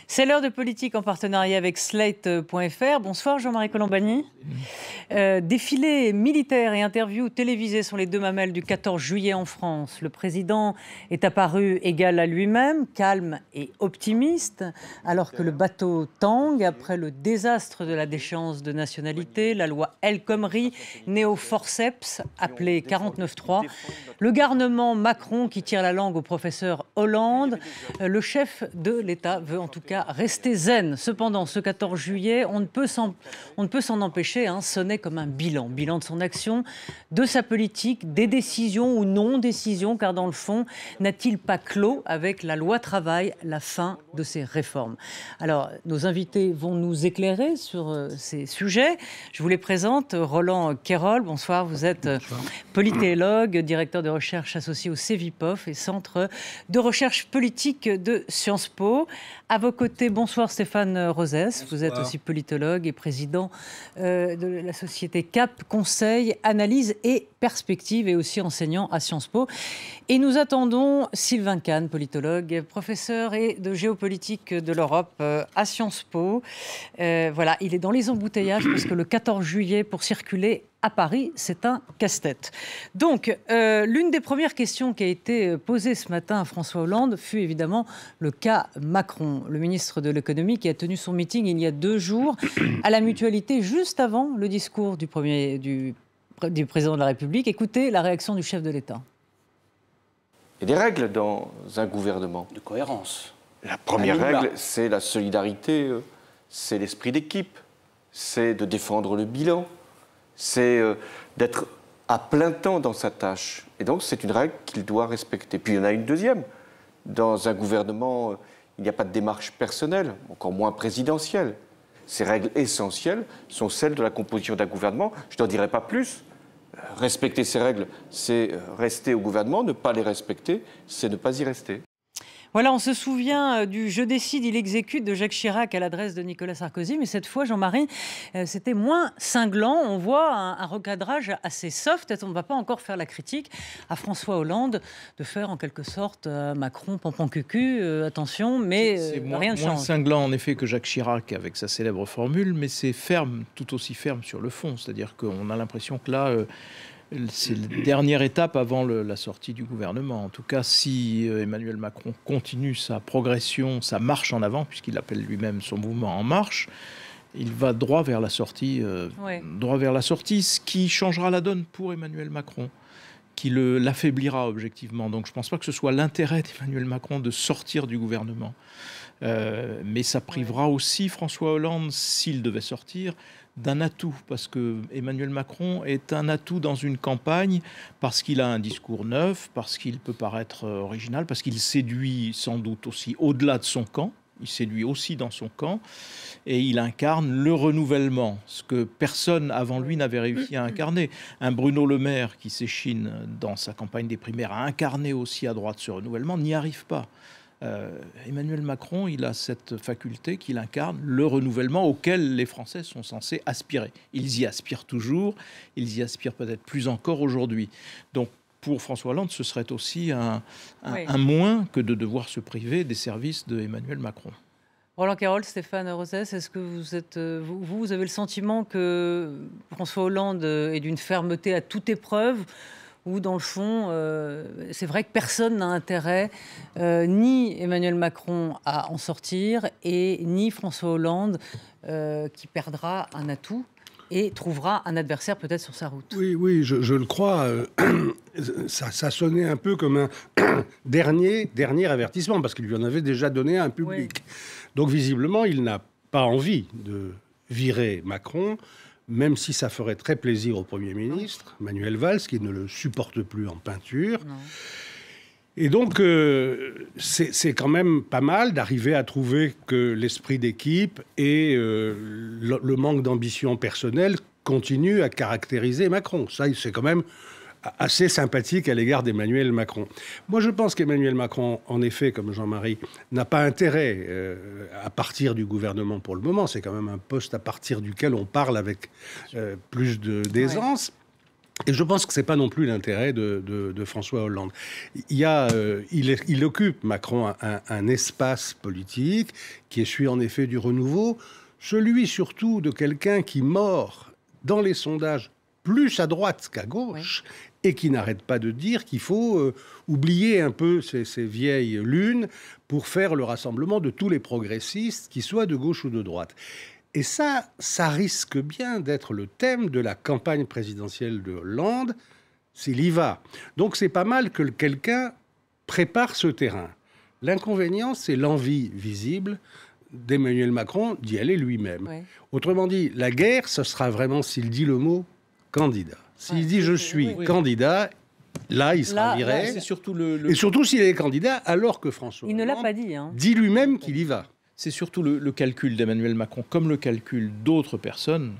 C'est l'heure de politique en partenariat avec Slate.fr. Bonsoir Jean-Marie Colombani. Défilé militaire et interview télévisée sont les deux mamelles du 14 juillet en France. Le président est apparu égal à lui-même, calme et optimiste, alors que le bateau tangue après le désastre de la déchéance de nationalité, la loi El Khomri, née au forceps, appelée 49.3, le garnement Macron qui tire la langue au professeur Hollande. Le chef de l'État veut en tout cas rester zen. Cependant, ce 14 juillet, on ne peut s'en empêcher, sonner comme un bilan de son action, de sa politique, des décisions ou non-décisions, car dans le fond, n'a-t-il pas clos avec la loi travail la fin de ses réformes? Alors, nos invités vont nous éclairer sur ces sujets. Je vous les présente. Roland Quérol, bonsoir. Vous êtes politologue, directeur de recherche associé au CEVIPOF et Centre de recherche politique de Sciences Po. À vos côtés, bonsoir Stéphane Rosès. Vous êtes aussi politologue et président de la société CAP, Conseil, Analyse et Perspective, et aussi enseignant à Sciences Po. Et nous attendons Sylvain Kahn, politologue, professeur de géopolitique de l'Europe à Sciences Po. Voilà, il est dans les embouteillages parce que le 14 juillet, pour circuler à Paris, c'est un casse-tête. Donc, l'une des premières questions qui a été posée ce matin à François Hollande fut évidemment le cas Macron, le ministre de l'économie qui a tenu son meeting il y a 2 jours à la Mutualité, juste avant le discours du président de la République. Écoutez la réaction du chef de l'État. Il y a des règles dans un gouvernement. De cohérence. La première règle, c'est la solidarité, c'est l'esprit d'équipe, c'est de défendre le bilan, c'est d'être à plein temps dans sa tâche. Et donc, c'est une règle qu'il doit respecter. Puis, il y en a une deuxième. Dans un gouvernement, il n'y a pas de démarche personnelle, encore moins présidentielle. Ces règles essentielles sont celles de la composition d'un gouvernement. Je n'en dirai pas plus. Respecter ces règles, c'est rester au gouvernement. Ne pas les respecter, c'est ne pas y rester. Voilà, on se souvient du « je décide, il exécute » de Jacques Chirac à l'adresse de Nicolas Sarkozy. Mais cette fois, Jean-Marie, c'était moins cinglant. On voit un recadrage assez soft. On ne va pas encore faire la critique à François Hollande de faire en quelque sorte Macron pampan-cucu. Attention, mais rien ne change. C'est moins cinglant en effet que Jacques Chirac avec sa célèbre formule, mais c'est ferme, tout aussi ferme sur le fond. C'est-à-dire qu'on a l'impression que là... c'est la dernière étape avant la sortie du gouvernement. En tout cas, si Emmanuel Macron continue sa progression, sa marche en avant, puisqu'il appelle lui-même son mouvement En Marche, il va droit vers la sortie, ce qui changera la donne pour Emmanuel Macron, qui l'affaiblira objectivement. Donc je ne pense pas que ce soit l'intérêt d'Emmanuel Macron de sortir du gouvernement. Mais ça privera aussi François Hollande, s'il devait sortir, d'un atout, parce que Emmanuel Macron est un atout dans une campagne, parce qu'il a un discours neuf, parce qu'il peut paraître original, parce qu'il séduit sans doute aussi au-delà de son camp, il séduit aussi dans son camp, et il incarne le renouvellement, ce que personne avant lui n'avait réussi à incarner. Un Bruno Le Maire qui s'échine dans sa campagne des primaires à incarner aussi à droite ce renouvellement n'y arrive pas. Emmanuel Macron, il a cette faculté qu'il incarne, le renouvellement auquel les Français sont censés aspirer. Ils y aspirent toujours, ils y aspirent peut-être plus encore aujourd'hui. Donc pour François Hollande, ce serait aussi un moins que de devoir se priver des services d'Emmanuel Macron. Roland Quérol, Stéphane Rosès, est-ce que vous avez le sentiment que François Hollande est d'une fermeté à toute épreuve, où dans le fond, c'est vrai que personne n'a intérêt, ni Emmanuel Macron à en sortir, et ni François Hollande qui perdra un atout et trouvera un adversaire peut-être sur sa route. Oui, je le crois. Ça sonnait un peu comme un dernier avertissement, parce qu'il lui en avait déjà donné un public. Oui. Donc visiblement, il n'a pas envie de virer Macron, même si ça ferait très plaisir au Premier ministre, Manuel Valls, qui ne le supporte plus en peinture. Non. Et donc, c'est quand même pas mal d'arriver à trouver que l'esprit d'équipe et le manque d'ambition personnelle continuent à caractériser Macron. Ça, c'est quand même assez sympathique à l'égard d'Emmanuel Macron. Moi, je pense qu'Emmanuel Macron, en effet, comme Jean-Marie, n'a pas intérêt à partir du gouvernement pour le moment. C'est quand même un poste à partir duquel on parle avec plus d'aisance. Et je pense que ce n'est pas non plus l'intérêt de François Hollande. Il occupe, Macron, un espace politique qui est celui, en effet, du renouveau, celui surtout de quelqu'un qui mord dans les sondages plus à droite qu'à gauche, et qui n'arrête pas de dire qu'il faut oublier un peu ces vieilles lunes pour faire le rassemblement de tous les progressistes, qu'ils soient de gauche ou de droite. Et ça risque bien d'être le thème de la campagne présidentielle de Hollande, s'il y va. Donc c'est pas mal que quelqu'un prépare ce terrain. L'inconvénient, c'est l'envie visible d'Emmanuel Macron d'y aller lui-même. Ouais. Autrement dit, la guerre, ce sera vraiment s'il dit le mot candidat. S'il dit « je suis candidat », là, il sera viré. C'est surtout Et surtout s'il est candidat, alors que François Hollande, il ne l'a pas dit, dit lui-même qu'il y va. C'est surtout le calcul d'Emmanuel Macron, comme le calcul d'autres personnes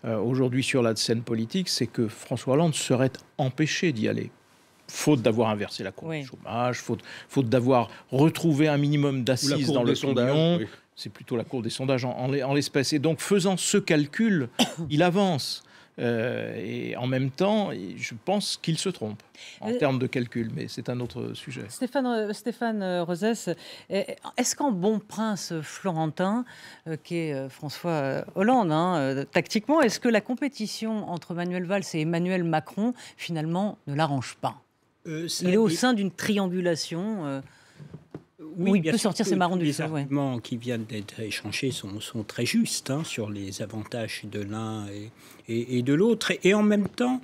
aujourd'hui sur la scène politique, c'est que François Hollande serait empêché d'y aller. Faute d'avoir inversé la courbe du chômage, faute d'avoir retrouvé un minimum d'assises dans le sondage. Oui. C'est plutôt la courbe des sondages en l'espèce. Et donc, faisant ce calcul, il avance. Et en même temps, je pense qu'il se trompe en termes de calcul, mais c'est un autre sujet. Stéphane Rosès, est-ce qu'en bon prince florentin, qu'est François Hollande, tactiquement, est-ce que la compétition entre Manuel Valls et Emmanuel Macron, finalement, ne l'arrange pas? Il est au sein d'une triangulation oui, il peut sortir ses marrons du feu. Les arguments qui viennent d'être échangés sont très justes sur les avantages de l'un et de l'autre. Et en même temps,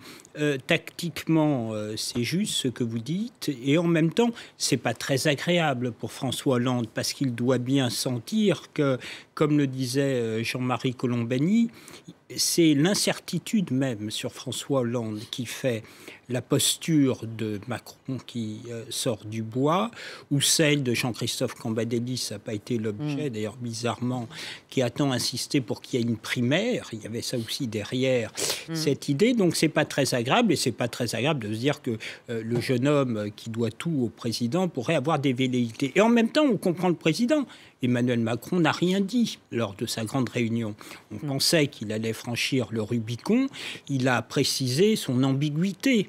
tactiquement, c'est juste ce que vous dites. Et en même temps, c'est pas très agréable pour François Hollande parce qu'il doit bien sentir que, comme le disait Jean-Marie Colombani, c'est l'incertitude même sur François Hollande qui fait la posture de Macron qui sort du bois, ou celle de Jean-Christophe Cambadélis, ça n'a pas été l'objet, d'ailleurs bizarrement, qui a tant insisté pour qu'il y ait une primaire. Il y avait ça aussi derrière cette idée. Donc c'est pas très agréable, et c'est pas très agréable de se dire que le jeune homme qui doit tout au président pourrait avoir des velléités. Et en même temps, on comprend le président. Emmanuel Macron n'a rien dit lors de sa grande réunion. On pensait qu'il allait franchir le Rubicon. Il a précisé son ambiguïté.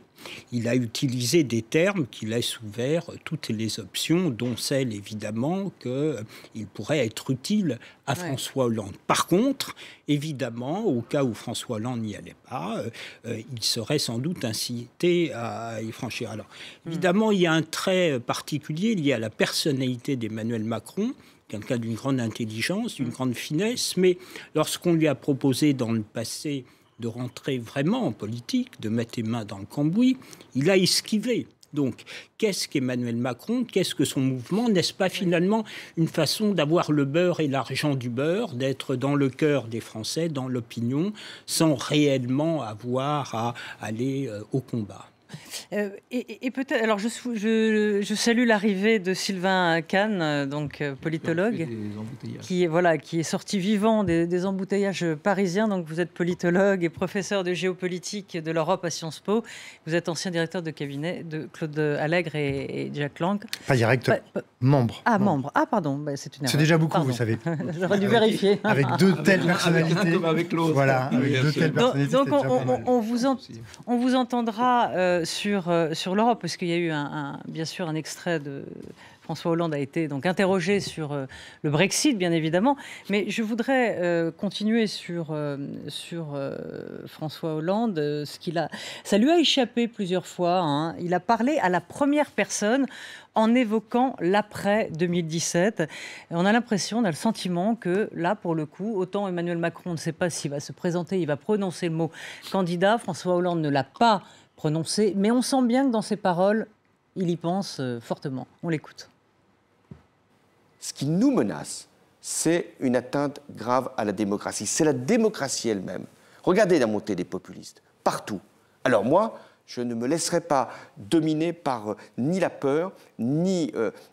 Il a utilisé des termes qui laissent ouverts toutes les options, dont celle, évidemment, qu'il pourrait être utile à François Hollande. Par contre, évidemment, au cas où François Hollande n'y allait pas, il serait sans doute incité à y franchir. Alors, évidemment, il y a un trait particulier lié à la personnalité d'Emmanuel Macron, quelqu'un d'une grande intelligence, d'une grande finesse, mais lorsqu'on lui a proposé dans le passé de rentrer vraiment en politique, de mettre les mains dans le cambouis, il a esquivé. Donc, qu'est-ce qu'Emmanuel Macron? Qu'est-ce que son mouvement? N'est-ce pas finalement une façon d'avoir le beurre et l'argent du beurre, d'être dans le cœur des Français, dans l'opinion, sans réellement avoir à aller au combat? Et peut-être, alors je salue l'arrivée de Sylvain Kahn, donc politologue, qui est sorti vivant des embouteillages parisiens. Donc vous êtes politologue et professeur de géopolitique de l'Europe à Sciences Po. Vous êtes ancien directeur de cabinet de Claude Allègre et Jack Lang. Pas directeur, membre. Ah, membre. Ah, pardon, c'est une erreur. C'est déjà beaucoup, pardon. Vous savez. J'aurais dû vérifier. Avec deux telles personnalités. Comme avec l'autre. Voilà, avec deux telles personnalités. Donc on vous entendra sur l'Europe, parce qu'il y a eu bien sûr un extrait de François Hollande a été donc interrogé sur le Brexit, bien évidemment, mais je voudrais continuer sur François Hollande. Ça lui a échappé plusieurs fois. Il a parlé à la première personne en évoquant l'après 2017. Et on a l'impression, on a le sentiment que là, pour le coup, autant Emmanuel Macron ne sait pas s'il va se présenter, il va prononcer le mot candidat. François Hollande ne l'a pas prononcé, mais on sent bien que dans ses paroles, il y pense fortement. On l'écoute. Ce qui nous menace, c'est une atteinte grave à la démocratie. C'est la démocratie elle-même. Regardez la montée des populistes, partout. Alors moi, je ne me laisserai pas dominer par ni la peur, ni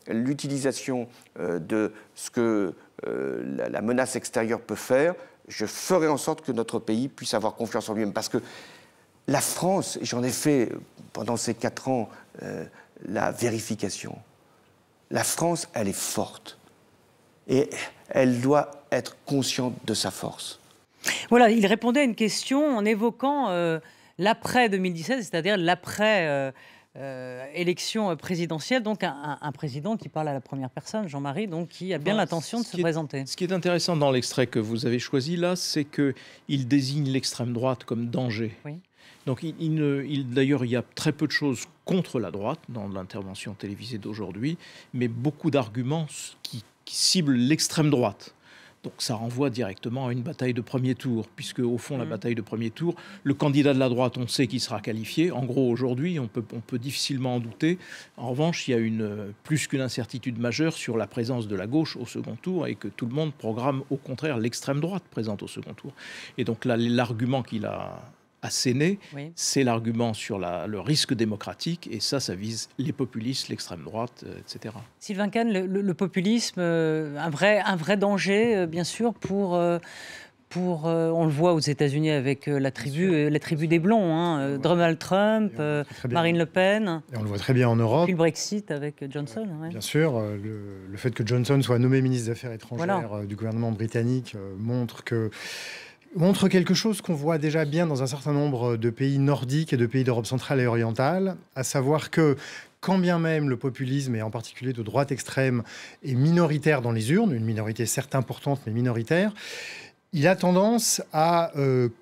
l'utilisation de ce que la menace extérieure peut faire. Je ferai en sorte que notre pays puisse avoir confiance en lui-même. Parce que la France, j'en ai fait pendant ces 4 ans la vérification, la France, elle est forte. Et elle doit être consciente de sa force. Voilà, il répondait à une question en évoquant l'après 2017, c'est-à-dire l'après élection présidentielle, donc un président qui parle à la première personne, Jean-Marie, donc qui a bien l'intention de se présenter. Ce qui est intéressant dans l'extrait que vous avez choisi là, c'est qu'il désigne l'extrême droite comme danger. Oui. Donc d'ailleurs, il y a très peu de choses contre la droite dans l'intervention télévisée d'aujourd'hui, mais beaucoup d'arguments qui ciblent l'extrême droite. Donc ça renvoie directement à une bataille de premier tour, puisque au fond, la bataille de premier tour, le candidat de la droite, on sait qu'il sera qualifié. En gros, aujourd'hui, on peut difficilement en douter. En revanche, il y a plus qu'une incertitude majeure sur la présence de la gauche au second tour, et que tout le monde programme au contraire l'extrême droite présente au second tour. Et donc là, l'argument qu'il a asséné, c'est l'argument sur le risque démocratique, et ça vise les populistes, l'extrême droite, etc. Sylvain Kahn, le populisme, un vrai danger, bien sûr, pour on le voit aux États-Unis avec la tribu des blonds, hein, Donald Trump, Marine Le Pen. Et on le voit très bien en Europe. Puis le Brexit avec Johnson. Bien sûr, le fait que Johnson soit nommé ministre des Affaires étrangères du gouvernement britannique montre quelque chose qu'on voit déjà bien dans un certain nombre de pays nordiques et de pays d'Europe centrale et orientale, à savoir que quand bien même le populisme, et en particulier de droite extrême, est minoritaire dans les urnes, une minorité certes importante mais minoritaire, il a tendance à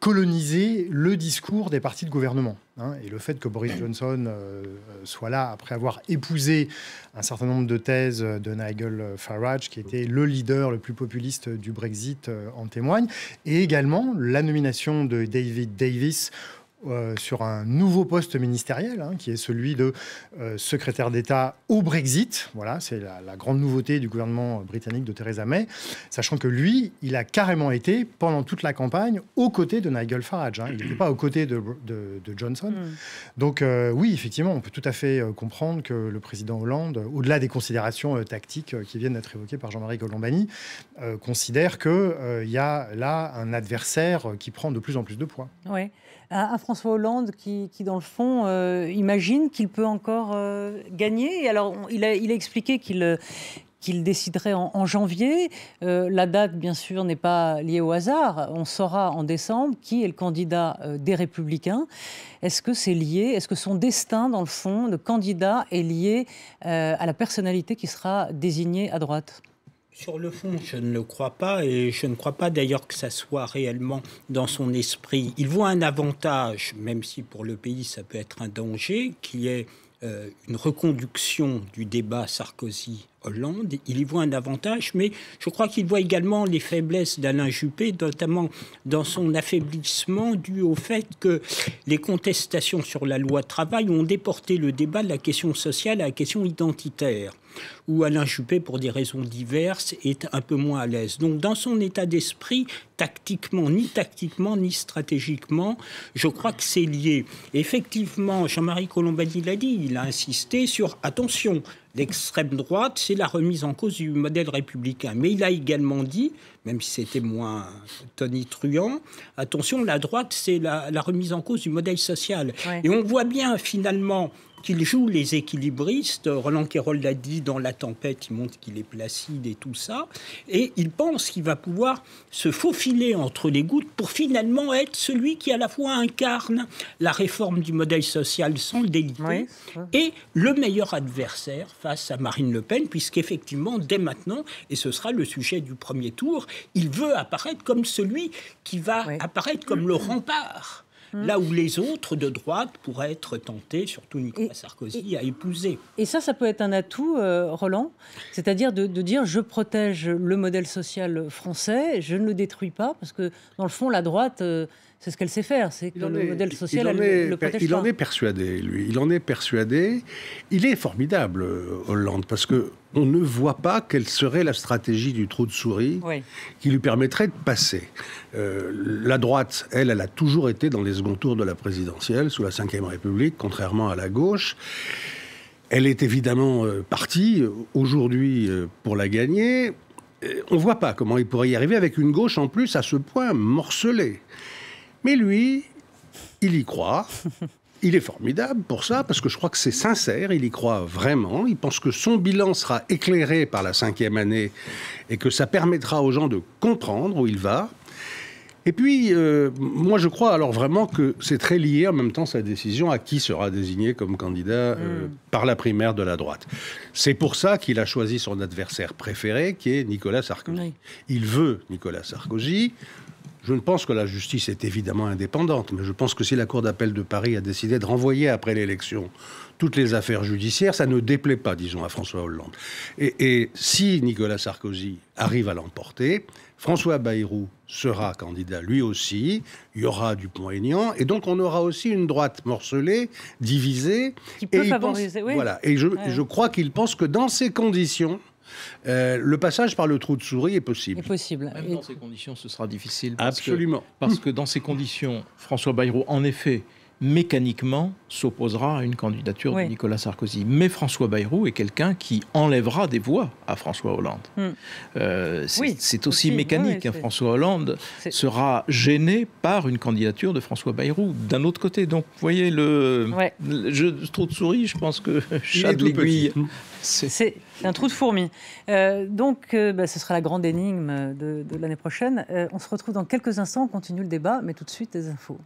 coloniser le discours des partis de gouvernement. Et le fait que Boris Johnson soit là après avoir épousé un certain nombre de thèses de Nigel Farage, qui était le leader le plus populiste du Brexit, en témoigne. Et également la nomination de David Davis sur un nouveau poste ministériel, qui est celui de secrétaire d'État au Brexit. Voilà, c'est la grande nouveauté du gouvernement britannique de Theresa May, sachant que lui, il a carrément été, pendant toute la campagne, aux côtés de Nigel Farage. Il n'était pas aux côtés de Johnson. Donc oui, effectivement, on peut tout à fait comprendre que le président Hollande, au-delà des considérations tactiques qui viennent d'être évoquées par Jean-Marie Colombani, considère qu'il y a là un adversaire qui prend de plus en plus de poids. Oui. Un François Hollande qui dans le fond, imagine qu'il peut encore gagner. Et alors, il a expliqué qu'il déciderait en janvier. La date, bien sûr, n'est pas liée au hasard. On saura en décembre qui est le candidat des Républicains. Est-ce que c'est lié? Est-ce que son destin, dans le fond, de candidat est lié à la personnalité qui sera désignée à droite? Sur le fond, je ne le crois pas, et je ne crois pas d'ailleurs que ça soit réellement dans son esprit. Il voit un avantage, même si pour le pays ça peut être un danger, qui est une reconduction du débat Sarkozy-Hollande. Il y voit un avantage, mais je crois qu'il voit également les faiblesses d'Alain Juppé, notamment dans son affaiblissement dû au fait que les contestations sur la loi travail ont déporté le débat de la question sociale à la question identitaire, où Alain Juppé, pour des raisons diverses, est un peu moins à l'aise. Donc, dans son état d'esprit, tactiquement, ni stratégiquement, je crois que c'est lié. Effectivement, Jean-Marie Colombani l'a dit, il a insisté sur, attention, l'extrême droite, c'est la remise en cause du modèle républicain. Mais il a également dit, même si c'était moins tonitruant, attention, la droite, c'est la remise en cause du modèle social. Ouais. Et on voit bien, finalement, qu'il joue les équilibristes. Roland Quérol l'a dit dans La Tempête, il montre qu'il est placide et tout ça. Et il pense qu'il va pouvoir se faufiler entre les gouttes pour finalement être celui qui à la fois incarne la réforme du modèle social sans le déliter et le meilleur adversaire face à Marine Le Pen, puisqu'effectivement, dès maintenant, et ce sera le sujet du premier tour, il veut apparaître comme celui qui va apparaître comme le rempart. Là où les autres de droite pourraient être tentés, surtout Nicolas Sarkozy, à épouser. Et ça peut être un atout, Roland, c'est-à-dire de dire je protège le modèle social français, je ne le détruis pas, parce que dans le fond, la droite, c'est ce qu'elle sait faire, c'est que le modèle social, elle le protège pas. Il en est persuadé, lui. Il en est persuadé. Il est formidable, Hollande, parce que on ne voit pas quelle serait la stratégie du trou de souris qui lui permettrait de passer. La droite, elle a toujours été dans les seconds tours de la présidentielle, sous la Ve République, contrairement à la gauche. Elle est évidemment partie, aujourd'hui, pour la gagner. On ne voit pas comment il pourrait y arriver avec une gauche, en plus, à ce point morcelée. Mais lui, il y croit. Il est formidable pour ça, parce que je crois que c'est sincère, il y croit vraiment. Il pense que son bilan sera éclairé par la 5e année et que ça permettra aux gens de comprendre où il va. Et puis, moi, je crois alors vraiment que c'est très lié en même temps sa décision à qui sera désigné comme candidat par la primaire de la droite. C'est pour ça qu'il a choisi son adversaire préféré, qui est Nicolas Sarkozy. Oui. Il veut Nicolas Sarkozy. Je ne pense que la justice est évidemment indépendante, mais je pense que si la Cour d'appel de Paris a décidé de renvoyer après l'élection toutes les affaires judiciaires, ça ne déplaît pas, disons, à François Hollande. Et si Nicolas Sarkozy arrive à l'emporter, François Bayrou sera candidat lui aussi, il y aura Dupont-Aignan, et donc on aura aussi une droite morcelée, divisée. Qui peut favoriser, oui. Voilà, et je crois qu'il pense que dans ces conditions, le passage par le trou de souris est possible. Même dans ces conditions, ce sera difficile. Absolument. Parce que dans ces conditions, François Bayrou, en effet, mécaniquement, s'opposera à une candidature de Nicolas Sarkozy. Mais François Bayrou est quelqu'un qui enlèvera des voix à François Hollande. C'est aussi mécanique. François Hollande sera gêné par une candidature de François Bayrou. D'un autre côté, donc, vous voyez, le trou de souris, je pense que chat de l'aiguille. C'est un trou de fourmi. Ce sera la grande énigme de l'année prochaine. On se retrouve dans quelques instants, on continue le débat, mais tout de suite, des infos.